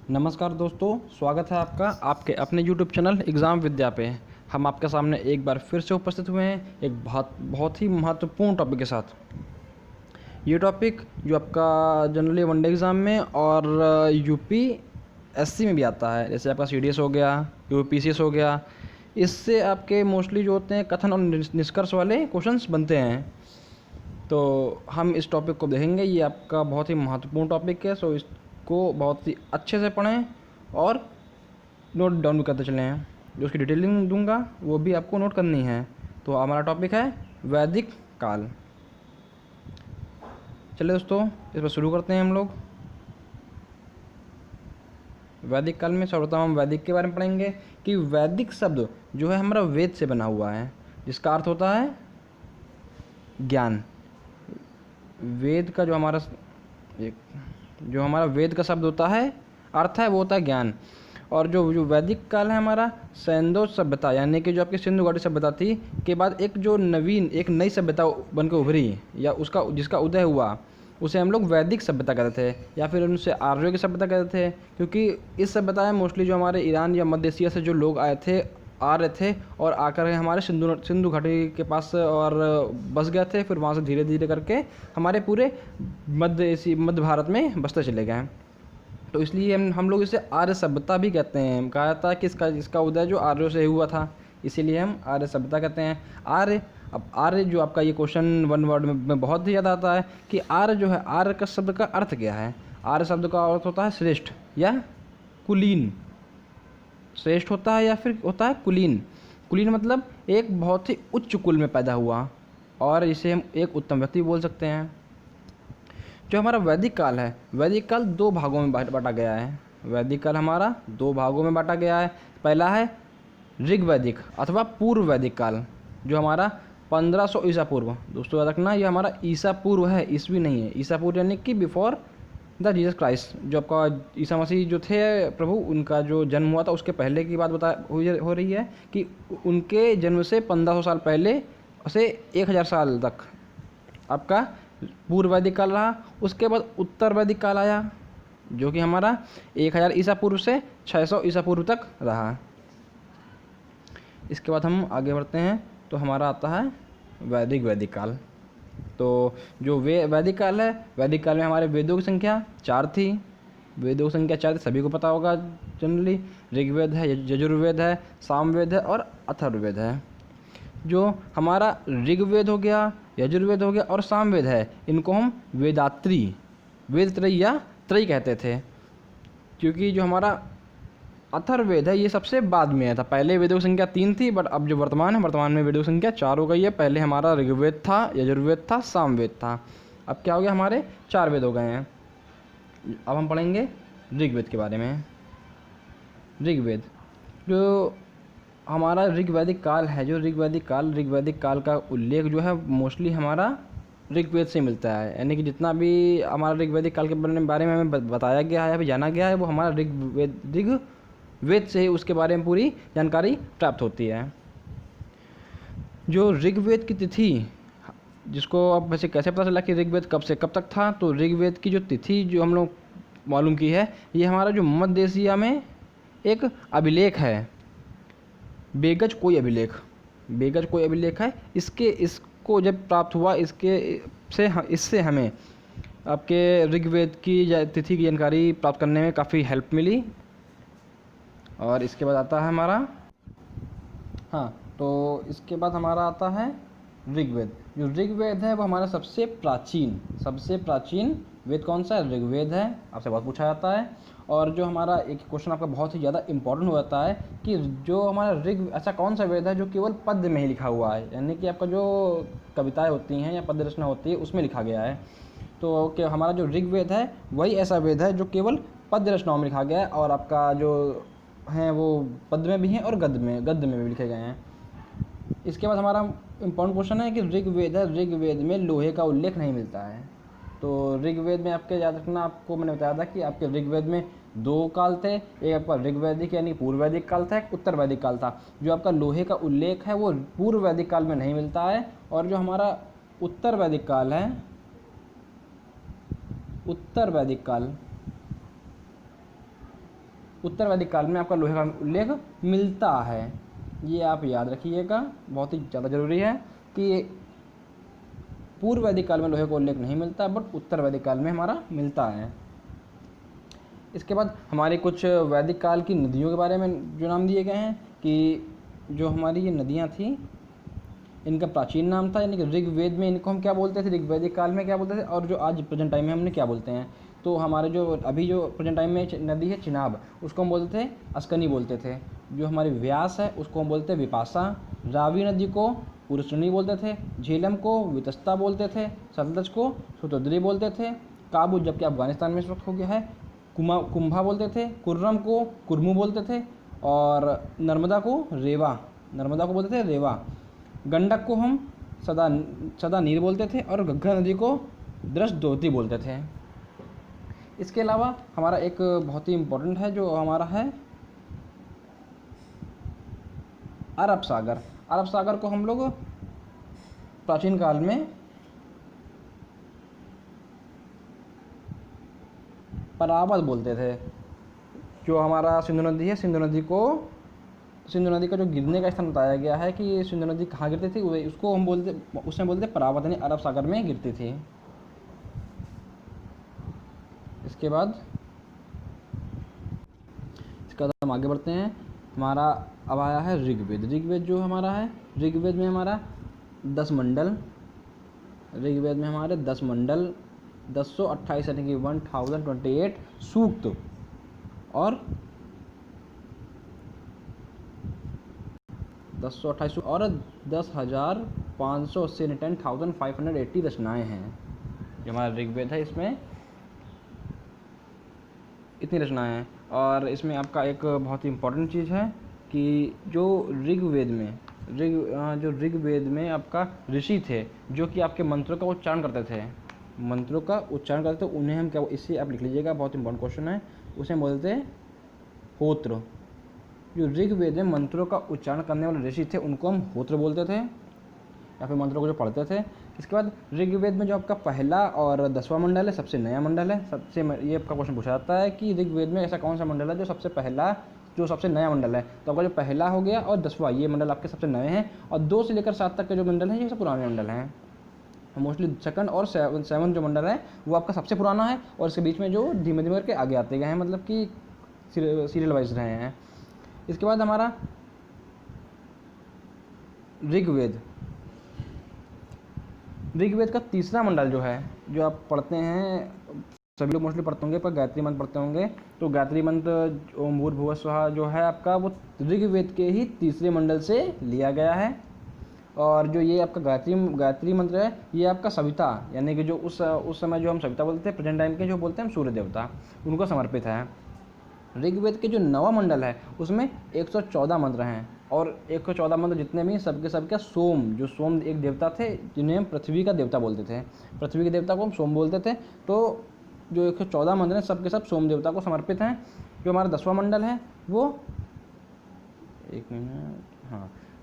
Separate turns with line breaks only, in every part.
नमस्कार दोस्तों, स्वागत है आपका आपके अपने YouTube चैनल एग्ज़ाम विद्या पे। हम आपके सामने एक बार फिर से उपस्थित हुए हैं एक बहुत ही महत्वपूर्ण टॉपिक के साथ। ये टॉपिक जो आपका जनरली वनडे एग्ज़ाम में और यूपीएससी में भी आता है, जैसे आपका सीडीएस हो गया, यूपीसीएस हो गया। इससे आपके मोस्टली जो होते हैं कथन और निष्कर्ष वाले क्वेश्चंस बनते हैं। तो हम इस टॉपिक को देखेंगे। ये आपका बहुत ही महत्वपूर्ण टॉपिक है, सो इसको बहुत ही अच्छे से पढ़ें और नोट डाउन भी करते चले हैं। जो उसकी डिटेलिंग दूंगा वो भी आपको नोट करनी है। तो हमारा टॉपिक है वैदिक काल। चलिए दोस्तों, इस पर शुरू करते हैं हम लोग। वैदिक काल में सर्वप्रथम हम वैदिक के बारे में पढ़ेंगे कि वैदिक शब्द जो है हमारा वेद से बना हुआ है, जिसका अर्थ होता है ज्ञान। वेद का जो हमारा वेद का शब्द होता है, अर्थ है, वो होता है ज्ञान। और जो वैदिक काल है हमारा सैंदो सभ्यता, यानी कि जो आपकी सिंधु घाटी सभ्यता थी के बाद एक नई सभ्यता बनकर उभरी या उसका जिसका उदय हुआ, उसे हम लोग वैदिक सभ्यता कहते थे या फिर उनसे आर्यों की सभ्यता कहते थे। क्योंकि इस सभ्यता में मोस्टली जो हमारे ईरान या मध्य एशिया से जो लोग आ रहे थे और आकर हमारे सिंधु घाटी के पास और बस गए थे। फिर वहाँ से धीरे धीरे करके हमारे पूरे मध्य भारत में बसते चले गए। तो इसलिए हम लोग इसे आर्य सभ्यता भी कहते हैं। कहा जाता है कि इसका उदय जो आर्यों से हुआ था, इसीलिए हम आर्य सभ्यता कहते हैं। आर्य, अब आर्य जो आपका ये क्वेश्चन वन वर्ड में बहुत ही ज़्यादा आता है कि आर्य जो है, आर्य का शब्द का अर्थ क्या है। आर्य शब्द का अर्थ होता है श्रेष्ठ या कुलीन। श्रेष्ठ होता है या फिर होता है कुलीन। कुलीन मतलब एक बहुत ही उच्च कुल में पैदा हुआ, और इसे हम एक उत्तम व्यक्ति बोल सकते हैं। जो हमारा वैदिक काल है, वैदिक काल दो भागों में बांटा गया है। वैदिक काल हमारा दो भागों में बांटा गया है। पहला है ऋग्वैदिक अथवा पूर्व वैदिक काल, जो हमारा 1500 ईसा पूर्व। दोस्तों याद रखना, ये हमारा ईसा पूर्व है, ईस्वी नहीं है। ईसा पूर्व यानी कि बिफोर द जीसस क्राइस्ट, जो आपका ईसा मसीह जो थे प्रभु, उनका जो जन्म हुआ था उसके पहले की बात हो रही है कि उनके जन्म से 1500 साल पहले से 1000 साल तक आपका पूर्व वैदिक काल रहा। उसके बाद उत्तर वैदिक काल आया, जो कि हमारा 1000 ईसा पूर्व से 600 ईसा पूर्व तक रहा। इसके बाद हम आगे बढ़ते हैं तो हमारा आता है वैदिक काल। तो जो वैदिक काल है, वैदिक काल में हमारे वेदों की संख्या 4 थी। वेदों की संख्या 4 थी, सभी को पता होगा जनरली। ऋग्वेद है, यजुर्वेद है, सामवेद है और अथर्ववेद है। जो हमारा ऋग्वेद हो गया, यजुर्वेद हो गया और सामवेद है, इनको हम वेद त्रयी या त्रयी कहते थे। क्योंकि जो हमारा अथर्ववेद है ये सबसे बाद में आया था। पहले वेदों की संख्या 3 थी, बट अब जो वर्तमान में वेदों की संख्या 4 हो गई है। पहले हमारा ऋग्वेद था, यजुर्वेद था, सामवेद था। अब क्या हो गया, हमारे 4 वेद हो गए हैं। अब हम पढ़ेंगे ऋग्वेद के बारे में। ऋग्वेद जो हमारा ऋग्वैदिक काल है, जो ऋग्वैदिक काल का उल्लेख जो है मोस्टली हमारा ऋग्वेद से मिलता है। यानी कि जितना भी हमारा ऋग्वैदिक काल के बारे में हमें बताया गया है, अभी जाना गया है, वो हमारा ऋग्वेद से ही उसके बारे में पूरी जानकारी प्राप्त होती है। जो ऋग्वेद की तिथि, जिसको अब वैसे कैसे पता चला कि ऋग्वेद कब से कब तक था, तो ऋग्वेद की जो तिथि जो हम लोग मालूम की है, ये हमारा जो मध्य एशिया में एक अभिलेख है, बेगज कोई अभिलेख है। इसको जब प्राप्त हुआ, इससे हमें आपके ऋग्वेद की तिथि की जानकारी प्राप्त करने में काफ़ी हेल्प मिली। और इसके बाद आता है हमारा, तो इसके बाद हमारा आता है ऋग्वेद। जो ऋग्वेद है वो हमारा सबसे प्राचीन वेद कौन सा है, ऋग्वेद है। आपसे बहुत पूछा जाता है। और जो हमारा एक क्वेश्चन आपका बहुत ही ज़्यादा इंपॉर्टेंट हो जाता है कि जो हमारा ऐसा कौन सा वेद है जो केवल पद्य में ही लिखा हुआ है, यानी कि आपका जो कविताएं होती हैं या पद्य रचना होती है उसमें लिखा गया है। तो क्या हमारा जो ऋग्वेद है वही ऐसा वेद है जो केवल पद्य रचनाओं में लिखा गया है, और आपका जो हैं वो पद्य में भी हैं और गद्य में भी लिखे गए हैं। इसके बाद हमारा इम्पॉर्टेंट क्वेश्चन है कि ऋग्वेद में लोहे का उल्लेख नहीं मिलता है। तो ऋग्वेद में आपके याद रखना, आपको मैंने बताया था कि आपके ऋग्वेद में 2 काल थे। एक आपका ऋग्वैदिक यानी पूर्व वैदिक काल था, एक उत्तर वैदिक काल था। जो आपका लोहे का उल्लेख है वो पूर्व वैदिक काल में नहीं मिलता है। और जो हमारा उत्तर वैदिक काल है, उत्तर वैदिक काल में आपका लोहे का उल्लेख मिलता है। ये आप याद रखिएगा, बहुत ही ज़्यादा ज़रूरी है कि पूर्व वैदिक काल में लोहे का उल्लेख नहीं मिलता, बट उत्तर वैदिक काल में हमारा मिलता है। इसके बाद हमारे कुछ वैदिक काल की नदियों के बारे में जो नाम दिए गए हैं कि जो हमारी ये नदियाँ थी इनका प्राचीन नाम था, यानी कि ऋग्वेद में इनको हम क्या बोलते थे, ऋग्वैदिक काल में क्या बोलते थे, और जो आज प्रेजेंट टाइम में हमने क्या बोलते हैं। तो हमारे जो अभी जो प्रेजेंट टाइम में नदी है चिनाब, उसको हम बोलते थे अस्कनी बोलते थे। जो हमारी व्यास है उसको हम बोलते थे विपाशा। रावी नदी को पुरुषनी बोलते थे। झेलम को वितस्ता बोलते थे। सतलज को सुतुद्री बोलते थे। काबुल जबकि अफगानिस्तान में इस वक्त हो गया है कुंभा बोलते थे। कुर्रम को कुर्मू बोलते थे। और नर्मदा को बोलते थे रेवा। गंडक को हम सदा नीर बोलते थे और घग्घर नदी को दृष्टद्योति बोलते थे। इसके अलावा हमारा एक बहुत ही इम्पोर्टेंट है जो हमारा है अरब सागर। अरब सागर को हम लोग प्राचीन काल में परावत बोलते थे। जो हमारा सिंधु नदी है, सिंधु नदी का जो गिरने का स्थान बताया गया है कि सिंधु नदी कहाँ गिरती थी, उसको हम बोलते परावत, यानी अरब सागर में गिरती थी। इसके बाद हम आगे बढ़ते हैं। हमारा अब आया है ऋग्वेद। ऋग्वेद जो हमारा है, ऋग्वेद में हमारा 10 मंडल, ऋग्वेद में हमारे 10 मंडल, 1028 यानी कि 1028 सूक्त और 1028 और 10,580 10,580 रचनाएँ हैं। जो हमारा ऋग्वेद है इसमें इतनी रचनाएँ हैं। और इसमें आपका एक बहुत ही इम्पोर्टेंट चीज़ है कि जो ऋग्वेद में आपका ऋषि थे जो कि आपके मंत्रों का उच्चारण करते थे, उन्हें हम क्या, इसे आप लिख लीजिएगा, बहुत इंपॉर्टेंट क्वेश्चन है। उसे बोलते हैं होत्र। जो ऋग्वेद में मंत्रों का उच्चारण करने वाले ऋषि थे उनको हम होत्र बोलते थे, या फिर मंत्रों को जो पढ़ते थे। इसके बाद ऋग्वेद में जो आपका पहला और 10वां मंडल है, सबसे नया मंडल है। ये आपका क्वेश्चन पूछा जाता है कि ऋग्वेद में ऐसा कौन सा मंडल है जो सबसे नया मंडल है। तो आपका जो पहला हो गया और 10वां, ये मंडल आपके सबसे नए हैं। और 2 से लेकर 7 तक के जो मंडल हैं ये सब पुराने मंडल हैं। मोस्टली सेकंड और सेवन जो मंडल है वो आपका सबसे पुराना है, और इसके बीच में जो धीमे धीमे करके आगे आते गए हैं, मतलब कि सीरियल वाइज रहे हैं। इसके बाद हमारा ऋग्वेद का तीसरा मंडल जो है, जो आप पढ़ते हैं, सभी लोग मोस्टली पढ़ते होंगे, पर गायत्री मंत्र पढ़ते होंगे। तो गायत्री मंत्र ओम भूर्भुवः स्वः जो है आपका, वो ऋग्वेद के ही तीसरे मंडल से लिया गया है। और जो ये आपका गायत्री मंत्र है, ये आपका सविता, यानी कि जो उस समय जो हम सविता बोलते हैं, प्रेजेंट टाइम के जो बोलते हैं हम सूर्य देवता, उनको समर्पित है। ऋग्वेद के जो 9वां मंडल है उसमें 114 मंत्र हैं, और 114 मंत्र जितने भी सबके सोम, जो सोम एक देवता थे जिन्हें हम पृथ्वी का देवता बोलते थे, पृथ्वी के देवता को हम सोम बोलते थे। तो जो 114 मंत्र हैं सबके सब सोम देवता को समर्पित हैं। जो हमारा 10वां मंडल है वो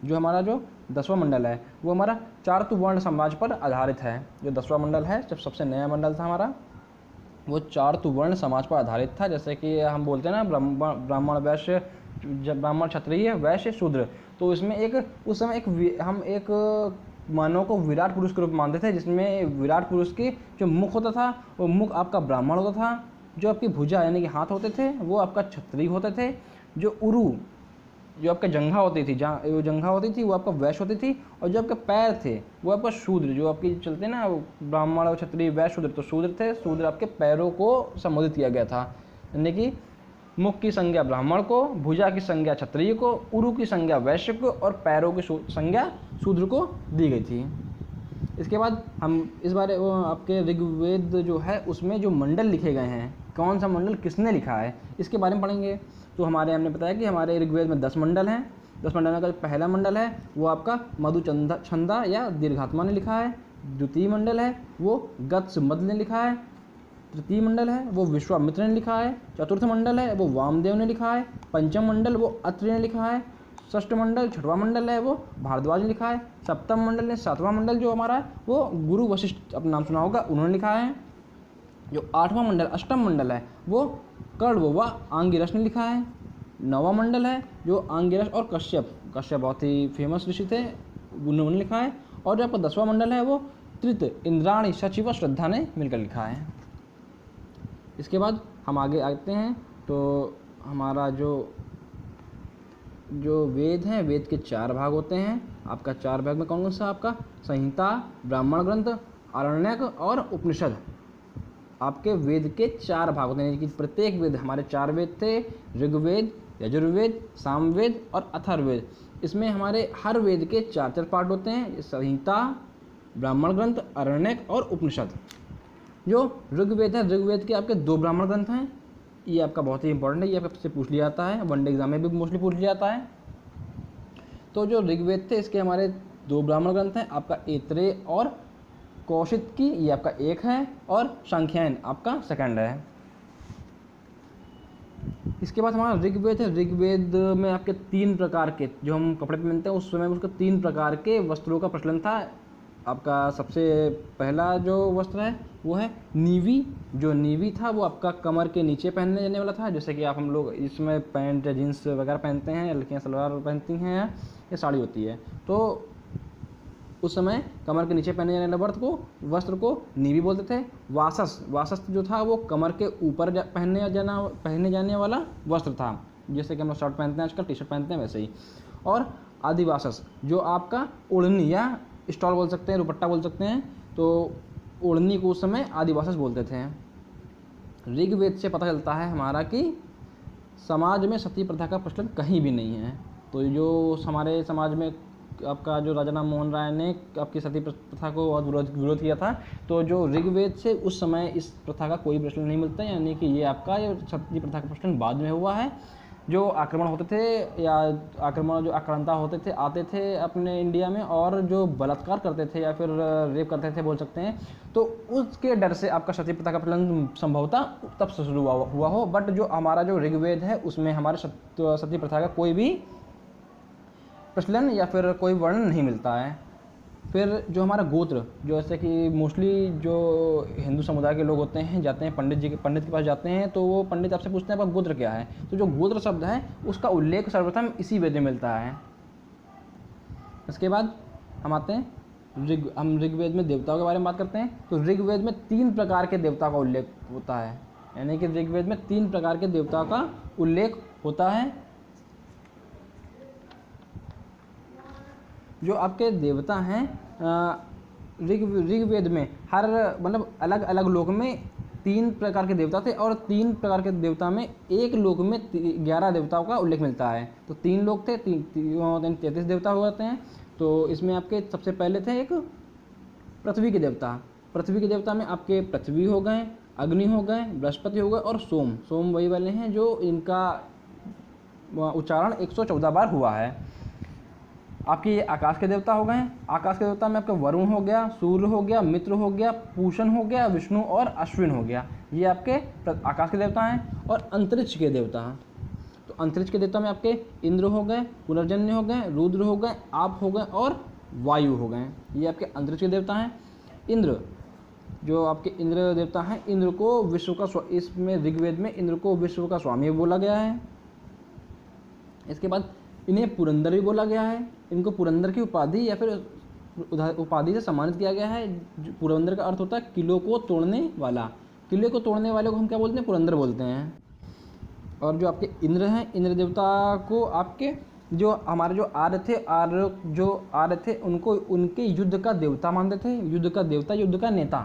जो हमारा जो 10वां मंडल है वो हमारा चातुर्वर्ण समाज पर आधारित है। जो 10वां मंडल है, जब सबसे नया मंडल था हमारा, वो चातुर्वर्ण समाज पर आधारित था। जैसे कि हम बोलते हैं ना ब्राह्मण वैश्य, ब्राह्मण क्षत्रिय वैश्य शूद्र। तो इसमें उस समय हम एक मानव को विराट पुरुष के रूप में मानते थे, जिसमें विराट पुरुष की जो मुख होता था वो मुख आपका ब्राह्मण होता था। जो आपकी भुजा यानी कि हाथ होते थे वो आपका क्षत्रिय होते थे। जो उरु, जो आपका जंघा होती थी, वो आपका वैश्य होती थी। और जो आपके पैर थे वो आपका शूद्र, जो आपकी चलते ना ब्राह्मण और क्षत्रिय वैश्य शूद्र, तो शूद्र थे। शूद्र आपके पैरों को संबोधित किया गया था, यानी कि मुख की संज्ञा ब्राह्मण को, भुजा की संज्ञा क्षत्रिय को, उरु की संज्ञा वैश्य को, और पैरों की संज्ञा शूद्र को दी गई थी। इसके बाद हम इस बारे आपके ऋग्वेद जो है उसमें जो मंडल लिखे गए हैं, कौन सा मंडल किसने लिखा है, इसके बारे में पढ़ेंगे। तो हमने बताया कि हमारे ऋग्वेद में 10 मंडल हैं। 10 मंडल का जो पहला मंडल है वो आपका मधुचंदा या दीर्घात्मा ने लिखा है। द्वितीय मंडल है वो गत्समद ने लिखा है। तृतीय मंडल है वो विश्वामित्र ने लिखा है। चतुर्थ मंडल है वो वामदेव ने लिखा है। पंचम मंडल वो अत्रि ने लिखा है। षष्ठ मंडल, छठवां मंडल है वो भारद्वाज ने लिखा है। सप्तम मंडल ने 7वां मंडल जो हमारा है वो गुरु वशिष्ठ, अपना नाम सुना होगा, उन्होंने लिखा है। जो 8वां मंडल अष्टम मंडल है वो कण्व व आंगिरस ने लिखा है। 9वां मंडल है जो आंगिरस और कश्यप बहुत ही फेमस ऋषि थे, उन्होंने लिखा है। और जो आपका 10वां मंडल है वो तृत, इंद्राणी, शची व श्रद्धा ने मिलकर लिखा है। इसके बाद हम आगे आते हैं तो हमारा जो वेद हैं, वेद के 4 भाग होते हैं। आपका 4 भाग में कौन कौन सा? आपका संहिता, ब्राह्मण ग्रंथ, आरण्यक और उपनिषद। आपके वेद के 4 भाग होते हैं कि प्रत्येक वेद, हमारे 4 वेद थे, ऋग्वेद, यजुर्वेद, सामवेद और अथर्ववेद। इसमें हमारे हर वेद के 4 पार्ट होते हैं, संहिता, ब्राह्मण ग्रंथ, आरण्यक और उपनिषद। जो ऋग्वेद है, ऋग्वेद के आपके 2 ब्राह्मण ग्रंथ हैं, ये आपका बहुत ही इंपॉर्टेंट है, ये आपसे पूछ लिया जाता है, वनडे एग्जाम में भी मोस्टली पूछ लिया जाता है। तो जो ऋग्वेद थे इसके हमारे 2 ब्राह्मण ग्रंथ हैं, आपका ऐतरेय और कौशिकी, ये आपका 1 है, और सांख्यायन आपका 2 है। इसके बाद हमारा ऋग्वेद है। ऋग्वेद में आपके 3 प्रकार के, जो हम कपड़े पहनते हैं उस समय उसका 3 प्रकार के वस्त्रों का प्रचलन था। आपका सबसे पहला जो वस्त्र है वो है नीवी। जो नीवी था वो आपका कमर के नीचे पहनने जाने वाला था, जैसे कि आप हम लोग इसमें पैंट या जीन्स वगैरह पहनते हैं, लड़कियां सलवार पहनती हैं या साड़ी होती है। तो उस समय कमर के नीचे पहने जाने वाले वस्त्र को नीवी बोलते थे। वासस जो था वो कमर के ऊपर पहने जाने वाला वस्त्र था, जैसे कि हम लोग शर्ट पहनते हैं आजकल, टी शर्ट पहनते हैं वैसे ही। और आदिवासस जो आपका ओढ़नी या स्टॉल बोल सकते हैं, दुपट्टा बोल सकते हैं, तो ओढ़नी को उस समय आदिवासस बोलते थे। ऋग्वेद से पता चलता है हमारा कि समाज में सती प्रथा का प्रचलन कहीं भी नहीं है। तो जो हमारे समाज में आपका जो राजा राम मोहन राय ने आपकी सती प्रथा को बहुत विरोध किया था, तो जो ऋग्वेद से उस समय इस प्रथा का कोई प्रचलन नहीं मिलता, यानी कि ये आपका ये सती प्रथा का प्रचलन बाद में हुआ है। जो आक्रमण होते थे या जो आक्रांता होते थे, आते थे अपने इंडिया में और जो बलात्कार करते थे या फिर रेप करते थे बोल सकते हैं, तो उसके डर से आपका सती प्रथा का प्रचलन संभवतः तब से शुरू हुआ हो। बट जो हमारा जो ऋग्वेद है उसमें हमारे सती प्रथा का कोई भी प्रचलन या फिर कोई वर्णन नहीं मिलता है। फिर जो हमारा गोत्र, जो जैसे कि मोस्टली जो हिंदू समुदाय के लोग होते हैं जाते हैं पंडित के पास जाते हैं, तो वो पंडित आपसे पूछते हैं आपका गोत्र क्या है। तो जो गोत्र शब्द है उसका उल्लेख सर्वप्रथम इसी वेद में मिलता है। इसके बाद हम आते हैं हम ऋग्वेद में देवताओं के बारे में बात करते हैं। तो ऋग्वेद में 3 प्रकार के देवताओं का उल्लेख होता है, यानी कि ऋग्वेद में 3 प्रकार के देवताओं का उल्लेख होता है। जो आपके देवता हैं ऋग्वेद में हर मतलब अलग अलग लोक में 3 प्रकार के देवता थे, और 3 प्रकार के देवता में एक लोक में 11 देवताओं का उल्लेख मिलता है। तो 3 लोग थे, 33 देवता हो जाते हैं। तो इसमें आपके सबसे पहले थे एक पृथ्वी के देवता। पृथ्वी के देवता में आपके पृथ्वी हो गए, अग्नि हो गए, बृहस्पति हो गए और सोम वही वाले हैं जो इनका उच्चारण 114 बार हुआ है। आपके ये आकाश के देवता हो गए। आकाश के देवता में आपका वरुण हो गया, सूर्य हो गया, मित्र हो गया, पूषण हो गया, विष्णु और अश्विन हो गया। ये आपके आकाश के देवता हैं। और अंतरिक्ष के देवता, तो अंतरिक्ष के देवता में आपके इंद्र हो गए, पुनर्जन्य हो गए, रुद्र हो गए, आप हो गए और वायु हो गए। ये आपके अंतरिक्ष के देवता हैं। इंद्र, जो आपके इंद्र देवता हैं, इंद्र को विश्व का, इसमें ऋग्वेद में इंद्र को विश्व का स्वामी बोला गया है। इसके बाद इन्हें पुरंदर भी बोला गया है। इनको पुरंदर की उपाधि या फिर उपाधि से सम्मानित किया गया है। पुरंदर का अर्थ होता है किलो को तोड़ने वाला। किले को तोड़ने वाले को हम क्या बोलते हैं? पुरंदर बोलते हैं। और जो आपके इंद्र हैं, इंद्र देवता को आपके जो हमारे जो आर्य थे उनको उनके युद्ध का देवता मानते थे। युद्ध का देवता, युद्ध का नेता,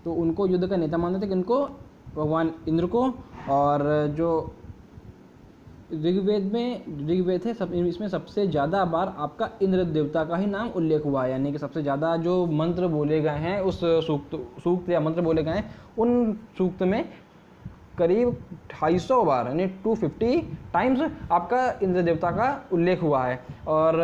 तो उनको युद्ध का नेता मानते थे कि इनको भगवान इंद्र को। और जो ऋग्वेद है इसमें सबसे ज़्यादा बार आपका इंद्र देवता का ही नाम उल्लेख हुआ है, यानी कि सबसे ज़्यादा जो मंत्र बोले गए हैं उस सूक्त या मंत्र बोले गए हैं उन सूक्त में करीब 250 बार यानी 250 टाइम्स आपका इंद्र देवता का उल्लेख हुआ है। और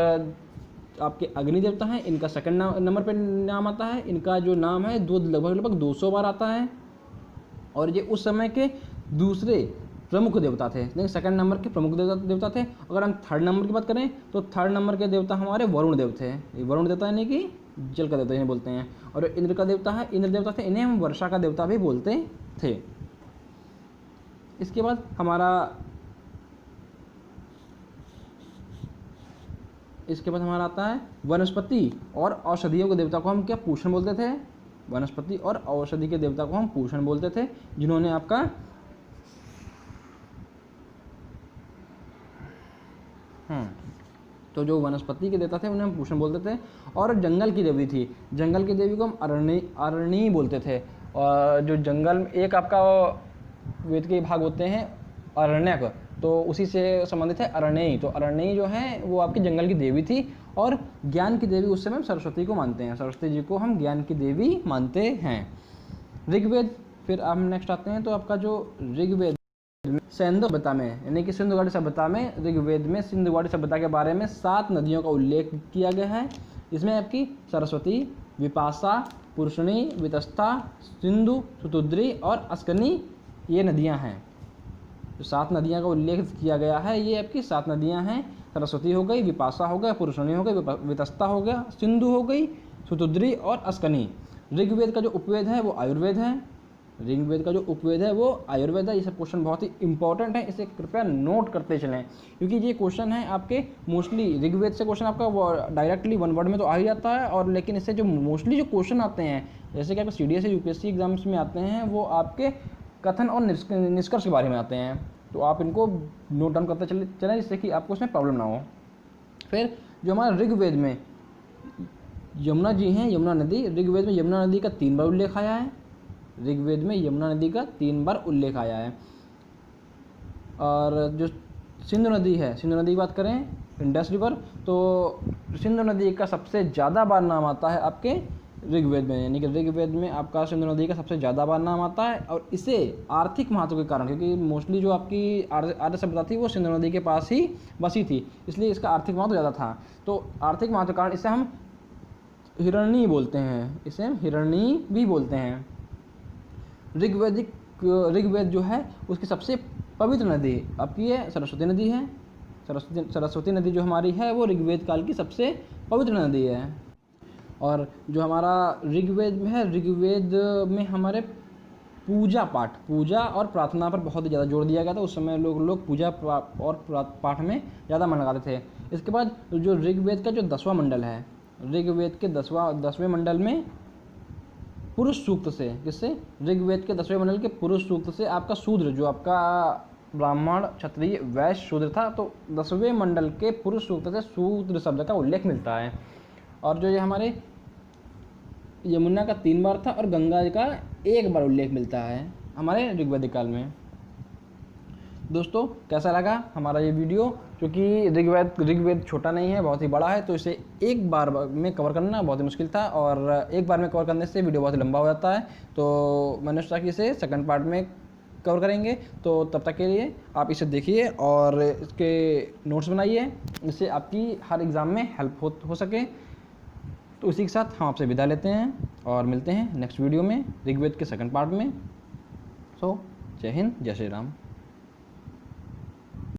आपके अग्नि देवता हैं, इनका सेकंड नंबर पे नाम आता है। इनका जो नाम है लगभग 200 बार आता है। और ये उस समय के दूसरे प्रमुख देवता थे, लेकिन सेकंड नंबर के प्रमुख देवता थे। अगर हम थर्ड नंबर की बात करें तो थर्ड नंबर के देवता हमारे वरुण देव थे। ये वरुण देवता यानी कि जल का देवता इन्हें बोलते हैं। और इंद्र का देवता है, इंद्र देवता थे, इन्हें हम वर्षा का देवता भी बोलते थे। इसके बाद हमारा आता है वनस्पति और औषधियों के देवता को हम क्या पूषण बोलते थे। वनस्पति और औषधि के देवता को हम पूषण बोलते थे, जिन्होंने आपका तो जो वनस्पति के देवता थे उन्हें हम पूषण बोलते थे। और जंगल की देवी थी, जंगल की देवी को हम अरणी बोलते थे। और जो जंगल एक आपका वेद के भाग होते हैं अरण्यक, तो उसी से संबंधित है अरण्यी। तो अरण्यी जो है वो आपकी जंगल की देवी थी। और ज्ञान की देवी उस समय हम सरस्वती को मानते हैं, सरस्वती जी को हम ज्ञान की देवी मानते हैं। ऋग्वेद, फिर हम नेक्स्ट आते हैं तो आपका जो ऋग्वेद सिंधु सभ्यता में, यानी कि सिंधु घाटी सभ्यता में, ऋग्वेद में सिंधु घाटी सभ्यता के बारे में 7 नदियों का उल्लेख किया गया है। इसमें आपकी सरस्वती, विपाशा, पुरुषणी, वितस्ता, सिंधु, सुतुद्री और अस्कनी ये नदियां हैं। जो 7 नदियां का उल्लेख किया गया है ये आपकी 7 नदियां हैं। सरस्वती हो गई, विपाशा हो गया, पुरुषणी हो गई, वितस्ता हो गया, सिंधु हो गई, सुतुद्री और अस्कनी। ऋग्वेद का जो उपवेद है वो आयुर्वेद है। ऋग्वेद का जो उपवेद है वो आयुर्वेद है। ये सब क्वेश्चन बहुत ही इंपॉर्टेंट है, इसे कृपया नोट करते चलें, क्योंकि ये क्वेश्चन है आपके मोस्टली ऋग्वेद से क्वेश्चन आपका डायरेक्टली 1 वर्ड में तो आ ही जाता है, और लेकिन इससे जो मोस्टली जो क्वेश्चन आते हैं, जैसे कि आपके CDS या UPSC एग्जाम्स में आते हैं, वो आपके कथन और निष्कर्ष के बारे में आते हैं। तो आप इनको नोट डाउन करते चलें जिससे कि आपको उसमें प्रॉब्लम ना हो। फिर जो हमारा ऋग्वेद में यमुना जी हैं, यमुना नदी, ऋग्वेद में यमुना नदी का 3 बार उल्लेख आया है। ऋग्वेद में यमुना नदी का 3 बार उल्लेख आया है। और जो सिंधु नदी है, सिंधु नदी की बात करें, इंडस रिवर, तो सिंधु नदी का सबसे ज़्यादा बार नाम आता है आपके ऋग्वेद में, यानी कि ऋग्वेद में आपका सिंधु नदी का सबसे ज़्यादा बार नाम आता है। और इसे आर्थिक महत्व के कारण, क्योंकि मोस्टली जो आपकी आर्य सभ्यता थी वो सिंधु नदी के पास ही बसी थी, इसलिए इसका आर्थिक महत्व ज़्यादा था। तो आर्थिक महत्व के कारण इसे हम हिरण्यी बोलते हैं, इसे हम हिरण्यी भी बोलते हैं। ऋग्वेद जो है उसकी सबसे पवित्र नदी आपकी है सरस्वती नदी है। सरस्वती नदी जो हमारी है वो ऋग्वेद काल की सबसे पवित्र नदी है। और जो हमारा ऋग्वेद में है, ऋग्वेद में हमारे पूजा और प्रार्थना पर बहुत ही ज़्यादा जोर दिया गया था। उस समय लोग पूजा और पाठ में ज़्यादा मन लगाते थे। इसके बाद जो ऋग्वेद का जो 10वां मंडल है, ऋग्वेद के 10वें मंडल में पुरुष सूक्त से, किससे, ऋग्वेद के 10वें मंडल के पुरुष सूक्त से आपका शूद्र, जो आपका ब्राह्मण, क्षत्रिय, वैश्य, शूद्र था, तो 10वें मंडल के पुरुष सूक्त से शूद्र शब्द का उल्लेख मिलता है। और जो ये हमारे यमुना का 3 बार था और गंगा का 1 बार उल्लेख मिलता है हमारे ऋग्वेदिक काल में। दोस्तों कैसा लगा हमारा ये वीडियो, क्योंकि ऋग्वेद छोटा नहीं है, बहुत ही बड़ा है, तो इसे एक बार में कवर करना बहुत ही मुश्किल था, और एक बार में कवर करने से वीडियो बहुत ही लंबा हो जाता है। तो मैंने सोचा कि इसे सेकंड पार्ट में कवर करेंगे। तो तब तक के लिए आप इसे देखिए और इसके नोट्स बनाइए, जिससे आपकी हर एग्ज़ाम में हेल्प हो सके। तो उसी के साथ हम आपसे विदा लेते हैं और मिलते हैं नेक्स्ट वीडियो में ऋग्वेद के सेकंड पार्ट में। सो जय हिंद, जय श्री राम।